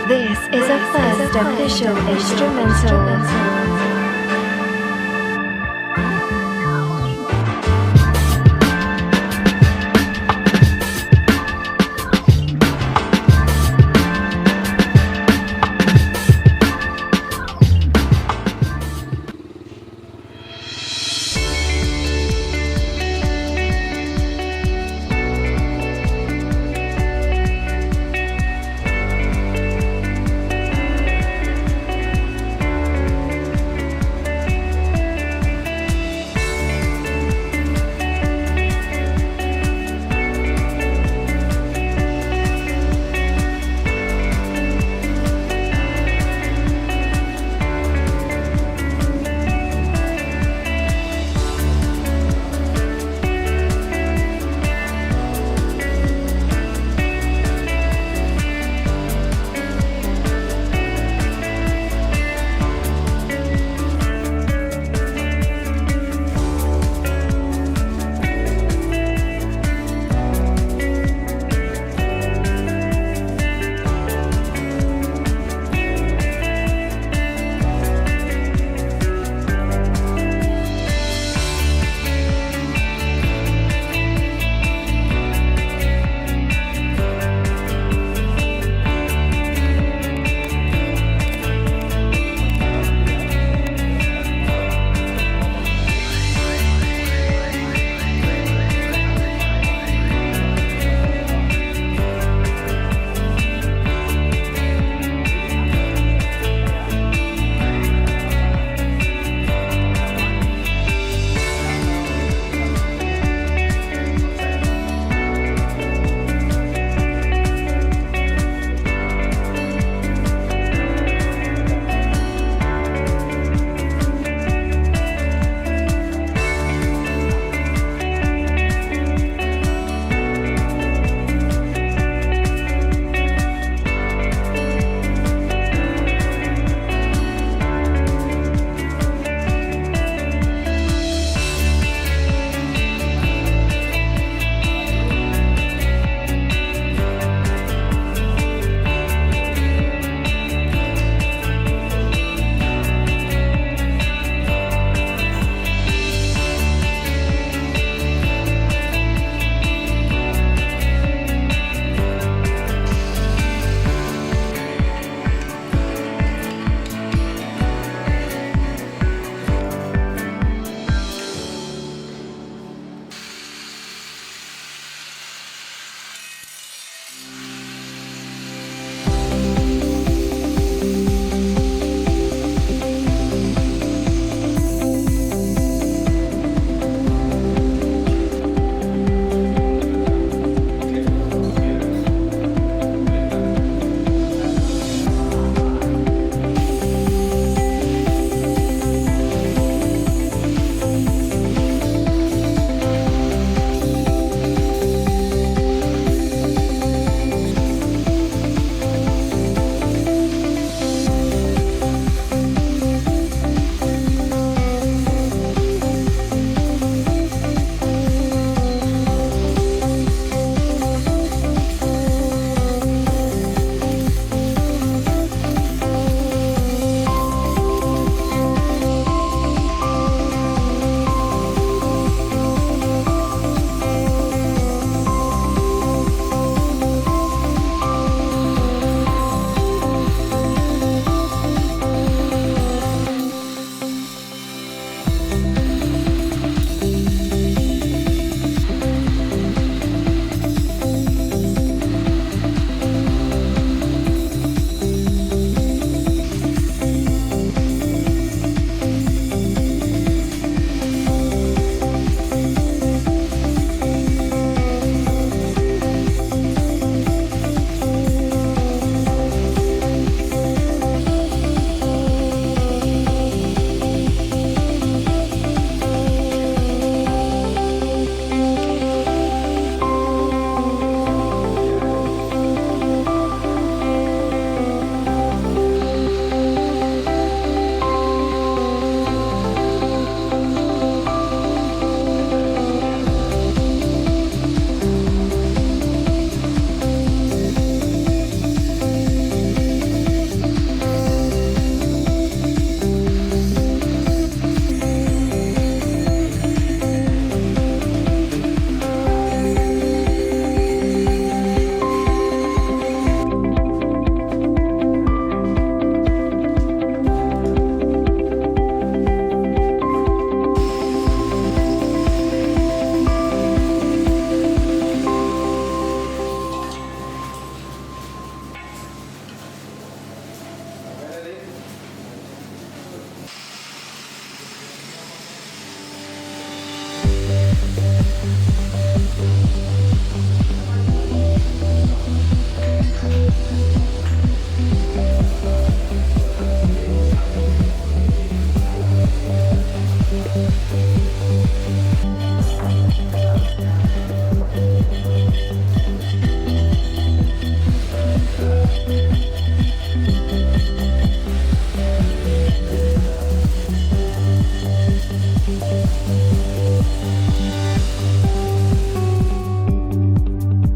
This is a first official instrumental.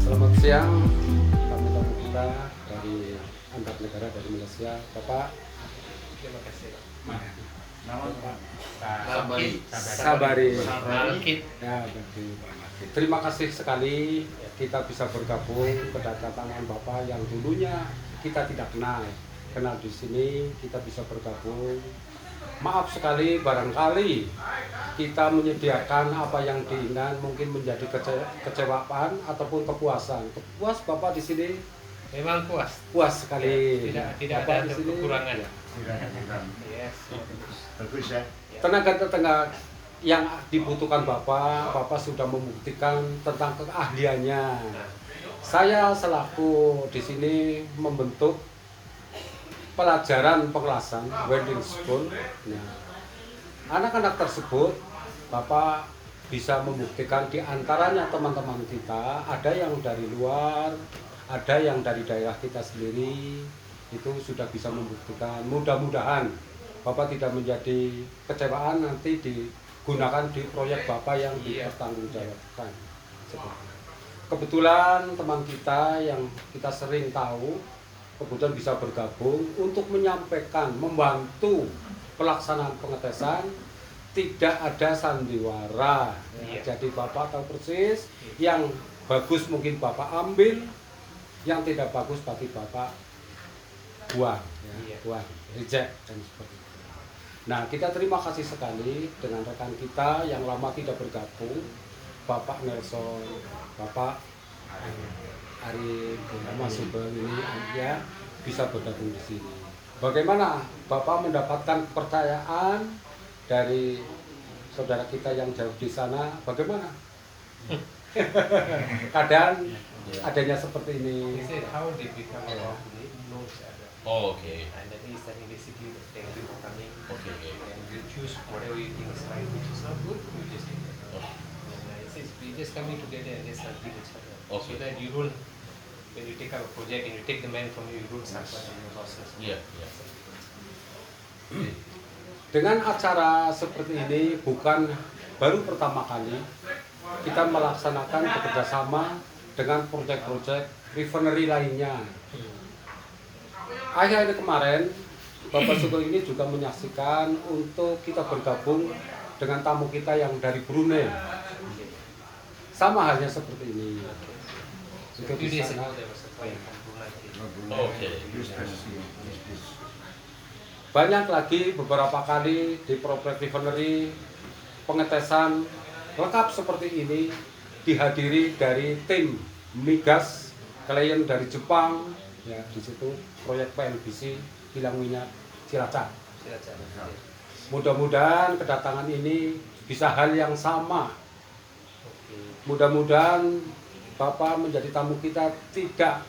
Selamat siang tamu-tamu kita dari antar negara dari Malaysia, Bapak. Terima kasih. Nama Pak Sabari. Malkit. Ya, berarti Pak Markit. Terima kasih sekali kita bisa bergabung kedatangan Bapak yang dulunya kita tidak kenal di sini, kita bisa bergabung. Maaf sekali barangkali kita menyediakan apa yang diinginkan mungkin menjadi kecewaan ataupun kepuasan. Puas Bapak di sini? Memang puas. Puas sekali. Tidak Bapak ada di sini? kekurangan. Ya. Yes. Bagus ya. Tenaga yang dibutuhkan Bapak sudah membuktikan tentang keahliannya. Saya selaku di sini membentuk pelajaran pengelasan welding school. Nah, anak-anak tersebut Bapak bisa membuktikan di antaranya teman-teman kita ada yang dari luar, ada yang dari daerah kita sendiri, itu sudah bisa membuktikan. Mudah-mudahan Bapak tidak menjadi kecewaan nanti digunakan di proyek Bapak yang dipertanggungjawabkan. Kebetulan teman kita yang kita sering tahu kemudian bisa bergabung untuk menyampaikan, membantu pelaksanaan pengetesan, tidak ada sandiwara. Ya, jadi Bapak tahu persis, yang bagus mungkin Bapak ambil, yang tidak bagus bagi Bapak buang, ya, buang, reject dan seperti itu. Nah, kita terima kasih sekali dengan rekan kita yang lama tidak bergabung, Bapak Nelson, Bapak Arif, Mas Sugeng ini ya bisa bergabung di sini. Bagaimana Bapak mendapatkan kepercayaan dari saudara kita yang jauh di sana? Bagaimana? Kadang adanya seperti ini. He said, how did we come about know each other? Oh, okay. And then he said, basically, thank you for coming. Okay, okay. And you choose whatever you think is right, which is not good, you just take it. Okay. And he says, we just coming together and just helping each other. Okay. So that you don't, when you take up a project and you take the man from you don't suffer any losses. Yeah, yeah. Dengan acara seperti ini bukan baru pertama kali kita melaksanakan bekerjasama dengan proyek-proyek refinery lainnya. Akhir-akhir kemarin Bapak Sugeng ini juga menyaksikan untuk kita bergabung dengan tamu kita yang dari Brunei. Sama halnya seperti ini. So Itu a few di days sana. ago there was a fire from Brunei. Okay. Banyak lagi beberapa kali di proyek refinery pengetesan lengkap seperti ini dihadiri dari tim migas klien dari Jepang ya, di situ proyek PNBC kilang minyak Cilacap. Mudah-mudahan kedatangan ini bisa hal yang sama. Mudah-mudahan Bapak menjadi tamu kita tidak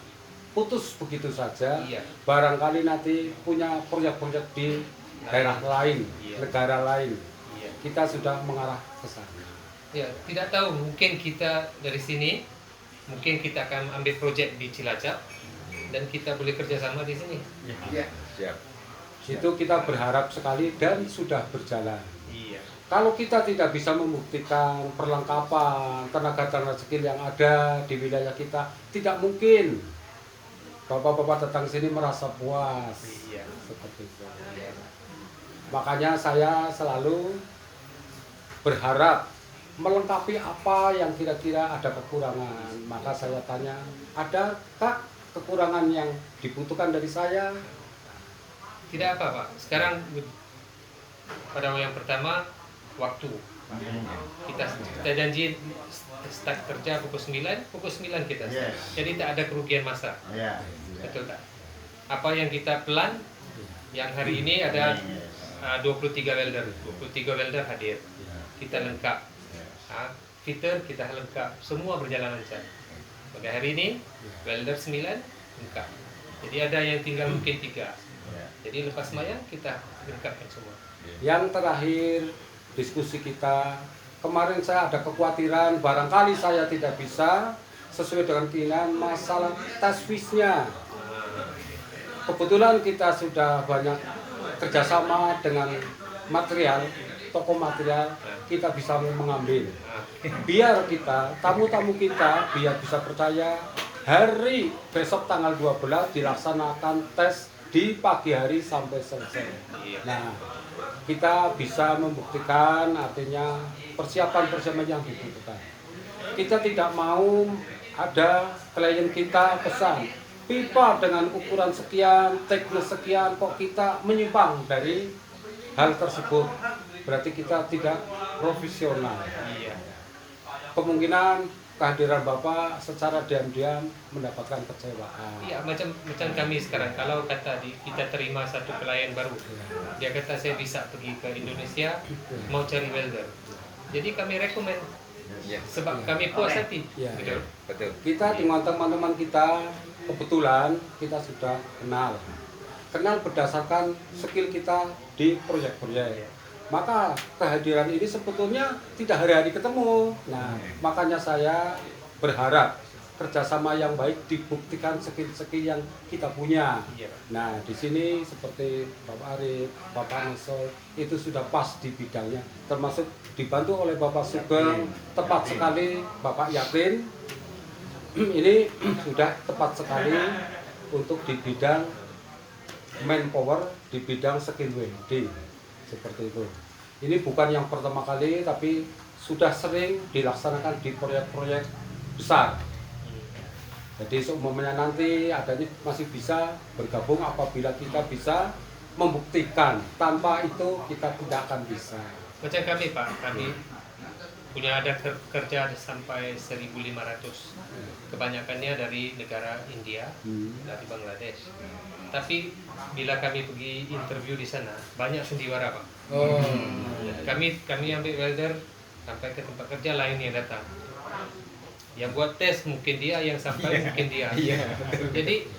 putus begitu saja. Iya. Barangkali nanti punya proyek-proyek di daerah lain, Iya. negara lain. Iya. Kita sudah mengarah ke sana. Ya, tidak tahu, mungkin kita dari sini, mungkin kita akan ambil proyek di Cilacap dan kita boleh kerjasama di sini. Ya, siap. Itu kita berharap sekali dan sudah berjalan. Iya. Kalau kita tidak bisa membuktikan perlengkapan tenaga-tenaga skill yang ada di wilayah kita, tidak mungkin Bapak-bapak datang sini merasa puas. Iya. Seperti itu. Makanya saya selalu berharap melengkapi apa yang kira-kira ada kekurangan. Maka saya tanya, adakah kekurangan yang dibutuhkan dari saya? Tidak apa Pak, sekarang pada yang pertama waktu. Kita janji start kerja pukul 9 kita start. Yes. Jadi tak ada kerugian masa. Ya. Betul tak? Apa yang kita plan, yang hari ini ada 23 welder hadir. Kita lengkap. fitter kita lengkap, semua berjalan lancar. Pada hari ini welder 9 lengkap. Jadi ada yang tinggal mungkin 3. Jadi lepas semayang kita lengkapkan semua. Yang terakhir diskusi kita, kemarin saya ada kekhawatiran barangkali saya tidak bisa sesuai dengan keinginan masalah tes fee-nya. Kebetulan kita sudah banyak kerjasama dengan material, toko material, kita bisa mengambil. Biar kita, tamu-tamu kita, biar bisa percaya hari besok tanggal 12 dilaksanakan tes di pagi hari sampai selesai. Nah, kita bisa membuktikan artinya persiapan-persiapan yang dibutuhkan. Kita tidak mau ada klien kita pesan pipa dengan ukuran sekian, thickness sekian, kok kita menyimpang dari hal tersebut. Berarti kita tidak profesional. Kemungkinan kehadiran Bapak secara diam-diam mendapatkan kecewaan. Iya, macam kami sekarang. Kalau kata kita terima satu klien baru, dia kata saya bisa pergi ke Indonesia, mau cari welder. Jadi kami rekomen, sebab kami puas hati. Ya. Betul. Kita dengan teman-teman kita kebetulan kita sudah kenal berdasarkan skill kita di proyek-proyek. Maka kehadiran ini sebetulnya tidak hari-hari ketemu. Nah, makanya saya berharap kerjasama yang baik dibuktikan skill-skill yang kita punya. Nah, di sini seperti Bapak Arif, Bapak Nesol itu sudah pas di bidangnya, termasuk dibantu oleh Bapak Sugeng, tepat sekali Bapak Yakin. Ini sudah tepat sekali untuk di bidang manpower, di bidang skill welding. Seperti itu. Ini bukan yang pertama kali, tapi sudah sering dilaksanakan di proyek-proyek besar. Jadi seumumnya nanti adanya masih bisa bergabung apabila kita bisa membuktikan. Tanpa itu kita tidak akan bisa. Macam kami Pak, kami punya ada kerja sampai 1.500. Kebanyakannya dari negara India, dari Bangladesh. Tapi bila kami pergi interview di sana, banyak sendiwara Pak. Kami ambil welder sampai ke tempat kerja lain yang datang. Yang buat tes mungkin dia, yang sampai mungkin dia. Jadi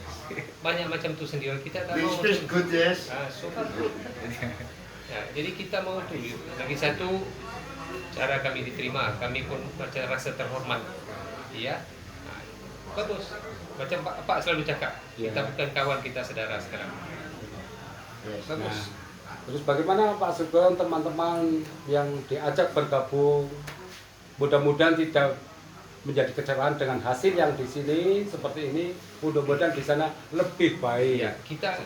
banyak macam tu sendiwara, kita tak mau. Good, yes. So far good. Ya, jadi kita mau tu. Lagi satu, cara kami diterima, kami pun macam rasa terhormat. Iya. Bagus. Macam Pak selalu cakap, kita bukan kawan, kita saudara sekarang. Bagus. Terus bagaimana Pak Sugeng, teman-teman yang diajak bergabung, mudah-mudahan tidak menjadi kecewaan dengan hasil yang di sini seperti ini, mudah-mudahan di sana lebih baik. Ya, kita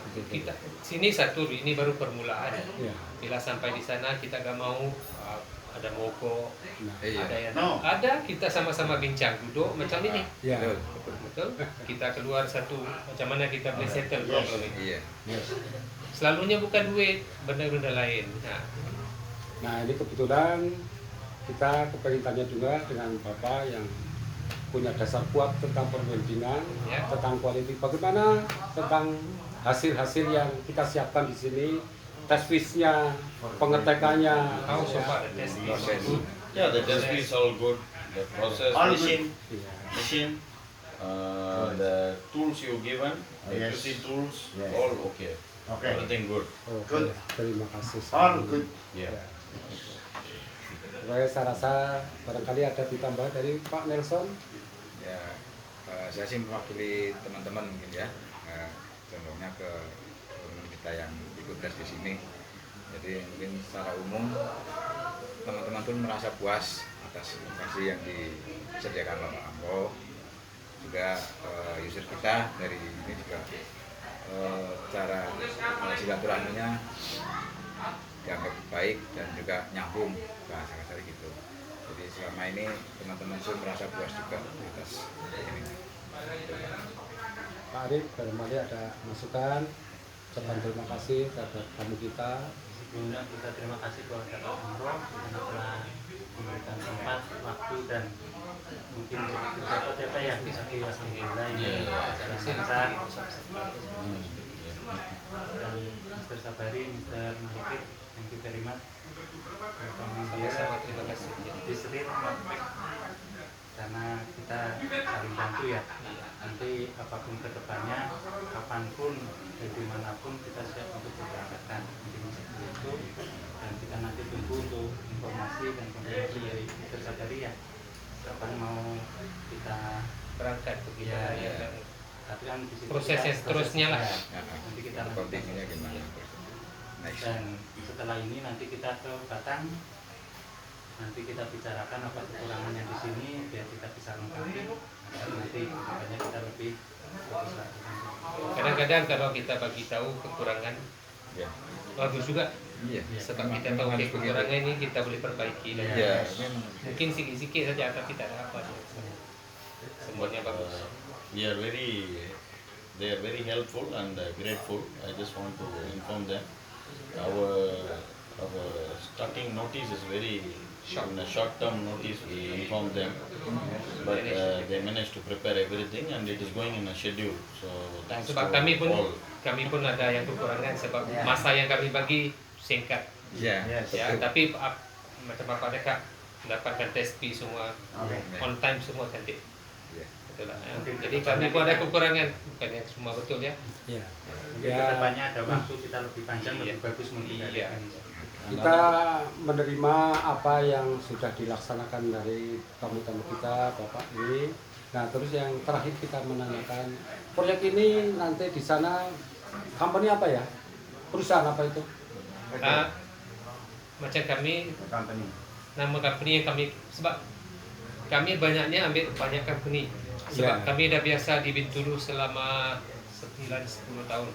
sini satu, ini baru permulaan. Ya. Bila sampai di sana kita gak mau ada mogok, ada yang No. ada, kita sama-sama bincang, duduk macam ini. Ya. Betul. Kita keluar satu, macam mana kita boleh settle problem ini. Yes. Selalunya bukan duit, benda-benda lain. Nah, ini kebetulan kita kepengen tanya juga dengan Bapak yang punya dasar kuat tentang perweldingan, tentang quality. Bagaimana tentang hasil-hasil yang kita siapkan di sini, tes fee-nya, pengetekannya. How so far the test is good. Yeah, the test is all good. The process, All machine, the tools you given, Yes. accuracy tools, Yes. all okay. Okay. Everything good. Oke, Good. terima kasih. All good. Yeah. Saya rasa barangkali ada ditambah dari Pak Nelson. Ya, saya sih mewakili teman-teman mungkin ya, contohnya ke teman kita yang ikut tes di sini. Jadi mungkin secara umum teman-teman pun merasa puas atas inovasi yang disediakan Bapak Ambo. Juga user kita dari ini juga cara silaturahminya dianggap baik dan juga nyambung, bahasa kasar gitu. Jadi selama ini teman-teman pun merasa puas juga atas ini. Pak Arif, barangkali ada masukan. Ucapan terima kasih terhadap tamu kita. Sebelumnya kita terima kasih kepada Pak Amro karena telah memberikan tempat, waktu dan mungkin siapa yang bisa kita ini acara lancar dan Mr. Sabari, Mr. Mahikir Thank you very much. Sama-sama, terima kasih. This real karena kita saling bantu ya. Nanti apapun kedepannya, kapanpun dan dimanapun kita siap untuk berangkatkan seperti itu. Dan kita nanti tunggu untuk informasi dan konfirmasi dari Mr. Zakaria kapan mau kita Berangkat begitu ya. Tapi kan di situ Prosesnya kita- seterusnya lah. Nanti kita lakukan. Koordinasinya gimana? Next. Dan setelah ini nanti kita ke Batang, nanti kita bicarakan apa kekurangannya di sini biar kita bisa lengkapi. Nanti makanya kita lebih fokus lagi. Kadang-kadang kalau kita bagi tahu kekurangan, Ya. bagus juga. Iya. Sebab kita tahu Harus kekurangan ini kita boleh perbaiki. Dan Iya. mungkin sikit-sikit saja tapi tak ada apa. Semuanya bagus. they are very helpful and grateful. I just want to inform them. Our starting notice is very short. In a short-term notice, we inform them, but they managed to prepare everything and it is going in a schedule. So thanks Sebab to kami all. pun ada yang kekurangan sebab masa yang kami bagi singkat. Iya. Ya, tapi macam apa dekat mendapatkan tes P semua on time semua cantik. Iya. Betul lah. Ya. Jadi kami pun ada kekurangan, bukannya semua betul ya. Ya. Mungkin kedepannya ada waktu kita lebih panjang, lebih bagus Iya. mengendalikan. Kita menerima apa yang sudah dilaksanakan dari tamu-tamu kita, Bapak ini. Nah, terus yang terakhir kita menanyakan, proyek ini nanti di sana company apa ya? Perusahaan apa itu? Macam kami Company. nama company yang kami sebab kami banyaknya ambil banyak company sebab Ya. kami dah biasa di Bintulu selama 9-10 tahun.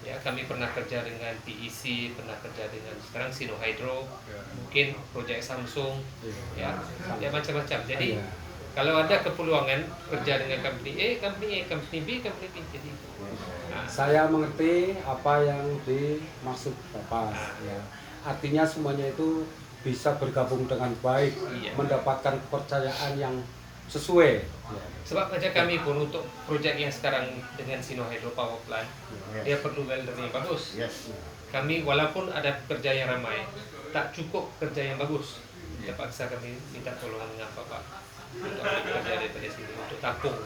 Ya, kami pernah kerja dengan PEC, pernah kerja dengan sekarang Sino Hydro, mungkin projek Samsung, ya macam-macam. Jadi Iya. kalau ada kepeluangan kerja dengan company A, company B, company B, jadi nah, Saya mengerti apa yang dimaksud Bapak. Ya. Artinya semuanya itu bisa bergabung dengan baik, Iya. mendapatkan kepercayaan yang sesuai. Ya. sebab macam kami pun untuk projek yang sekarang dengan Sino Hydro Power Plant, dia perlu welder yang bagus. Yes. Kami walaupun ada pekerja yang ramai, tak cukup kerja yang bagus. Terpaksa kami minta tolongan dengan Bapak untuk ambil kerja daripada sini untuk tampung.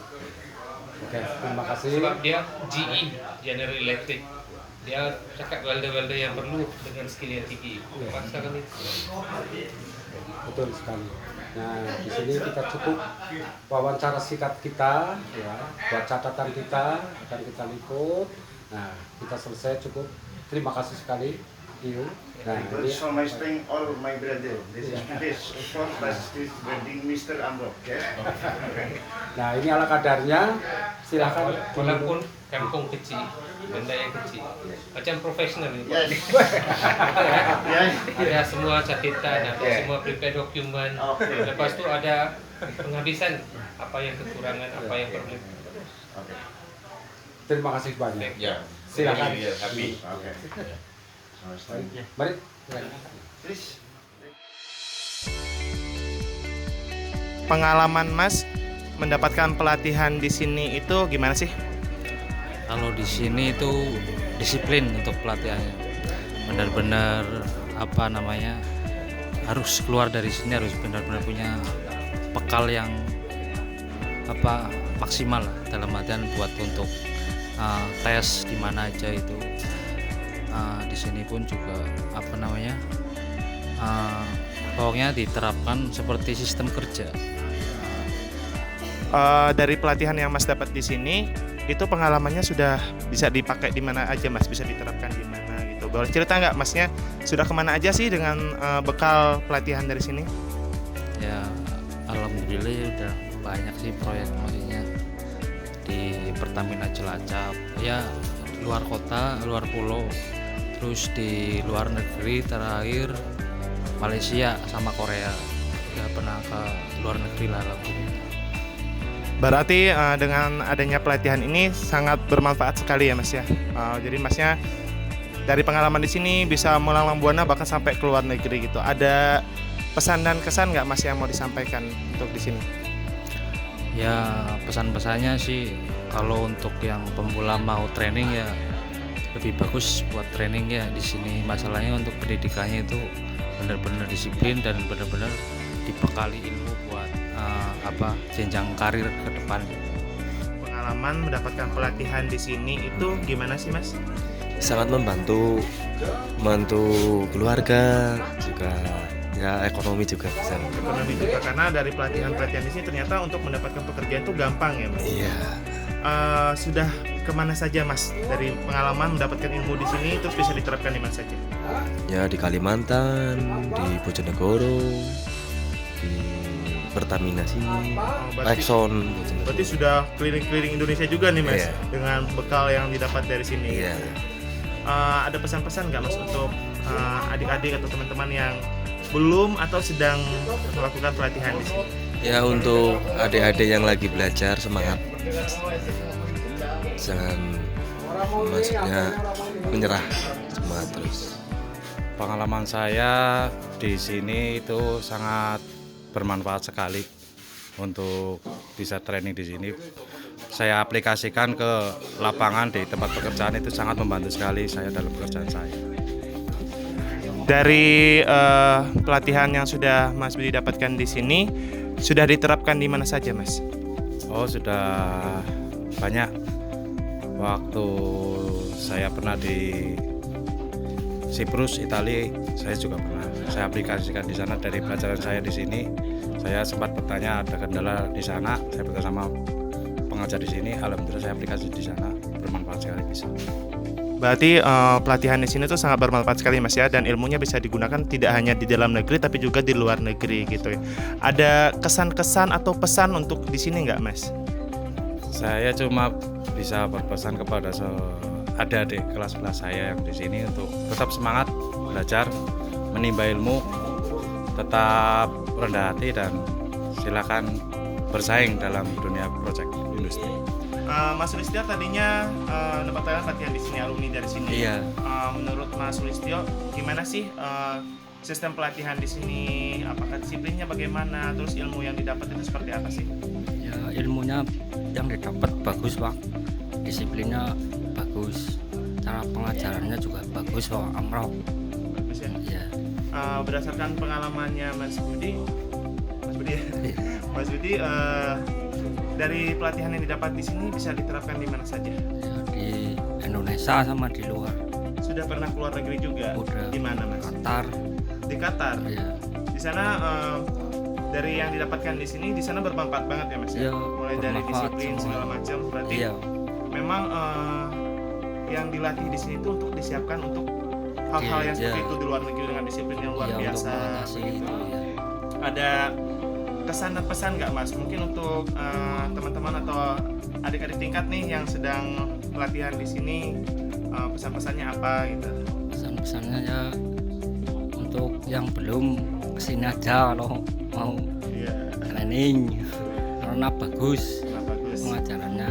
Oke, terima kasih. Sebab dia GE, General Electric, dia cakap welder-welder yang perlu dengan skill yang tinggi. Terpaksa kami. Betul sekali. Nah, di sini kita cukup wawancara singkat kita, ya, buat catatan kita akan kita liput. Nah, kita selesai cukup. Terima kasih sekali, Iu. Nah, ini, So my spring all my brother. This is this for this wedding Mr. Amro. Yes. nah ini ala kadarnya. Silakan. Walaupun kampung kecil, benda yang kecil, macam profesional ini. Yes. Yes. Ada semua catatan, ada Yeah. semua prepare dokumen. Okay. Lepas tu ada penghabisan apa yang kekurangan, apa yang perlu. Okay. Terima kasih banyak. Yeah, Silakan. we are happy. Okay. So start. Mari. silakan. Please. Pengalaman Mas mendapatkan pelatihan di sini itu gimana sih? Kalau di sini itu disiplin untuk pelatihannya, benar-benar harus keluar dari sini harus benar-benar punya bekal yang maksimal lah, dalam artian buat untuk tes di mana aja itu. Di sini pun juga pokoknya diterapkan seperti sistem kerja. Dari pelatihan yang Mas dapat di sini, itu pengalamannya sudah bisa dipakai di mana aja Mas, bisa diterapkan di mana gitu. Boleh cerita nggak Masnya sudah kemana aja sih dengan bekal pelatihan dari sini? Ya alhamdulillah ya udah banyak sih proyek, maksudnya di Pertamina Cilacap, ya luar kota, luar pulau, terus di luar negeri terakhir Malaysia sama Korea, ya pernah ke luar negeri lah alhamdulillah. Berarti dengan adanya pelatihan ini sangat bermanfaat sekali ya Mas ya. Jadi Masnya dari pengalaman di sini bisa melanglang buana bahkan sampai ke luar negeri gitu. Ada pesan dan kesan nggak Mas yang mau disampaikan untuk di sini? Ya pesan-pesannya sih kalau untuk yang pemula mau training ya lebih bagus buat training ya di sini. Masalahnya untuk pendidikannya itu benar-benar disiplin dan benar-benar dibekali ilmu buat jenjang karir ke depan. Pengalaman mendapatkan pelatihan di sini itu gimana sih Mas? Sangat membantu keluarga juga, ya ekonomi juga bisa. Ekonomi juga, karena dari pelatihan di sini ternyata untuk mendapatkan pekerjaan itu gampang ya Mas? Iya. Sudah kemana saja Mas dari pengalaman mendapatkan ilmu di sini, terus bisa diterapkan di mana saja? Ya di Kalimantan, di Bojonegoro, di Pertamina sini, Exxon. Berarti sudah keliling-keliling Indonesia juga nih Mas, Iya. dengan bekal yang didapat dari sini. Iya. Ada pesan-pesan nggak Mas untuk adik-adik atau teman-teman yang belum atau sedang melakukan pelatihan di sini? Ya untuk adik-adik yang lagi belajar, semangat. Jangan maksudnya menyerah, semangat terus. Pengalaman saya di sini itu sangat bermanfaat sekali untuk bisa training di sini. Saya aplikasikan ke lapangan di tempat pekerjaan, itu sangat membantu sekali saya dalam pekerjaan saya. Dari pelatihan yang sudah Mas Budi dapatkan di sini, sudah diterapkan di mana saja Mas? Oh, sudah banyak. Waktu saya pernah di Siprus, Italia, saya juga pernah. Saya aplikasikan di sana. Dari pelajaran saya di sini, saya sempat bertanya ada kendala di sana. Saya bersama pengajar di sini, alhamdulillah saya aplikasi di sana, bermanfaat sekali bisa. Berarti pelatihan di sini tuh sangat bermanfaat sekali Mas ya, dan ilmunya bisa digunakan tidak hanya di dalam negeri tapi juga di luar negeri gitu ya. Ada kesan-kesan atau pesan untuk di sini nggak Mas? Saya cuma bisa berpesan kepada adik-adik kelas-kelas saya yang di sini untuk tetap semangat belajar, menimba ilmu, tetap rendah hati, dan silakan bersaing dalam dunia proyek industri. Mas Sulistyo tadinya mendapatkan pelatihan di sini, alumni dari sini. Iya. Menurut Mas Sulistyo, gimana sih sistem pelatihan di sini? Apakah disiplinnya bagaimana? Terus ilmu yang didapat itu seperti apa sih? Ya ilmunya yang didapat bagus Pak, disiplinnya bagus, cara pengajarannya juga bagus Pak Amro. Bagus ya? Ya. Berdasarkan pengalamannya Mas Budi, Mas Budi dari pelatihan yang didapat di sini bisa diterapkan di mana saja? Ya, di Indonesia sama di luar. Sudah pernah keluar negeri juga? Udah. Di mana Mas? Qatar. Di Qatar? Ya. Di sana dari yang didapatkan di sini, di sana bermanfaat banget ya Mas? Iya, mulai dari bermanfaat disiplin semua. segala macam. Berarti Iya. memang yang dilatih di sini itu untuk disiapkan untuk hal-hal yang seperti itu di luar negeri dengan disiplin yang luar Iya, biasa. untuk mengatasi begitu. itu ya. Ada kesan dan pesan nggak Mas? Mungkin untuk teman-teman atau adik-adik tingkat nih yang sedang pelatihan di sini, pesan-pesannya apa gitu? Pesan-pesannya ya untuk yang belum kesini aja kalau mau training, karena bagus, pengajarannya.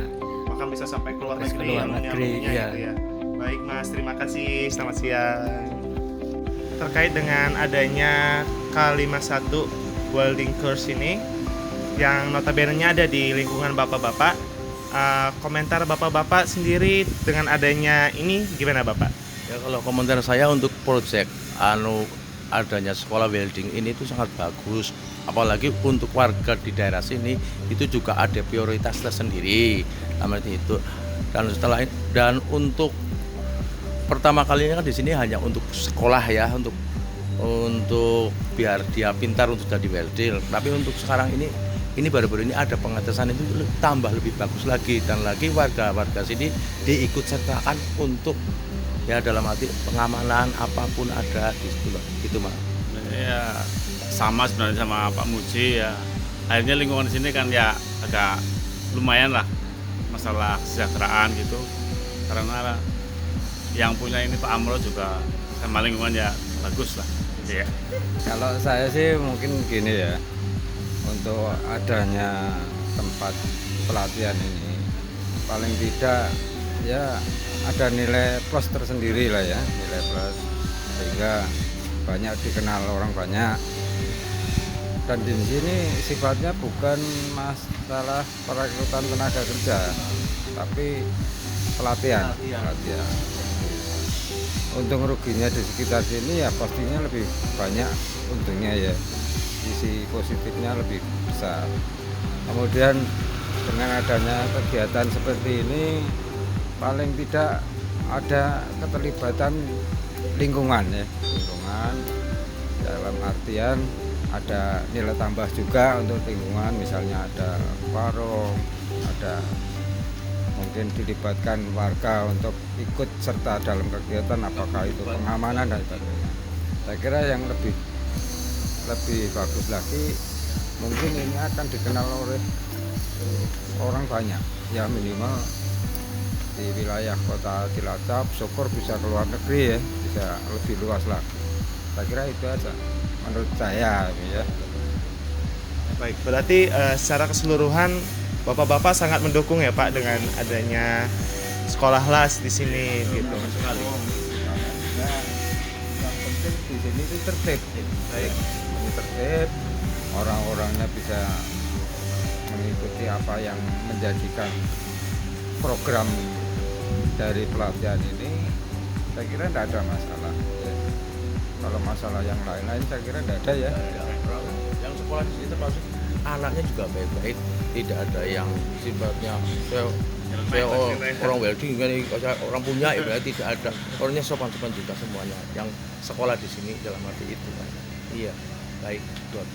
Bahkan bisa sampai keluar Terus negeri, keluar alumni-alumninya negeri, gitu iya. ya. Baik Mas, terima kasih. Selamat siang. Terkait dengan adanya K51 welding course ini yang notabene-nya ada di lingkungan bapak-bapak, komentar bapak-bapak sendiri dengan adanya ini gimana Bapak? Ya kalau komentar saya untuk proyek adanya sekolah welding ini itu sangat bagus, apalagi untuk warga di daerah sini itu juga ada prioritas tersendiri namanya itu. Dan untuk pertama kalinya kan di sini hanya untuk sekolah ya, untuk biar dia pintar untuk jadi welding. Tapi untuk sekarang ini baru-baru ini ada pengetesan itu tambah lebih bagus lagi, dan lagi warga sini diikut sertakan untuk ya dalam arti pengamanan apapun ada di situ gitu Mas. Ya sama sebenarnya sama Pak Muji ya. Akhirnya lingkungan di sini kan ya agak lumayan lah masalah kesejahteraan gitu. Karena yang punya ini Pak Amro juga sama lingkungan ya bagus lah. Ya. Kalau saya sih mungkin gini ya, untuk adanya tempat pelatihan ini paling tidak ya ada nilai plus tersendiri lah ya, nilai plus, sehingga banyak dikenal orang banyak. Dan di sini sifatnya bukan masalah perekrutan tenaga kerja, tapi pelatihan. untung ruginya di sekitar sini ya pastinya lebih banyak untungnya ya, sisi positifnya lebih besar. Kemudian dengan adanya kegiatan seperti ini paling tidak ada keterlibatan lingkungan ya, lingkungan dalam artian ada nilai tambah juga untuk lingkungan, misalnya ada warung, ada mungkin dilibatkan warga untuk ikut serta dalam kegiatan, apakah itu pengamanan dan sebagainya. Saya kira yang lebih bagus lagi mungkin ini akan dikenal oleh orang banyak ya, minimal di wilayah kota Cilacap, syukur bisa ke luar negeri ya, bisa lebih luas lagi. Saya kira itu aja menurut saya ya. Baik, berarti secara keseluruhan Bapak-bapak sangat mendukung ya Pak dengan adanya sekolah las di sini gitu. Sekali. Ya, yang penting di sini itu tertib. Baik, ini tertib, orang-orangnya bisa mengikuti apa yang menjadikan program dari pelatihan ini. Saya kira tidak ada masalah. Ya. Kalau masalah yang lain-lain saya kira tidak ada ya. Yang sekolah di sini termasuk anaknya juga baik-baik, tidak ada yang sifatnya saya orang welding, orang punya ya, tidak ada. Orangnya sopan-sopan juga semuanya yang sekolah di sini dalam arti itu kan. Iya, baik, buat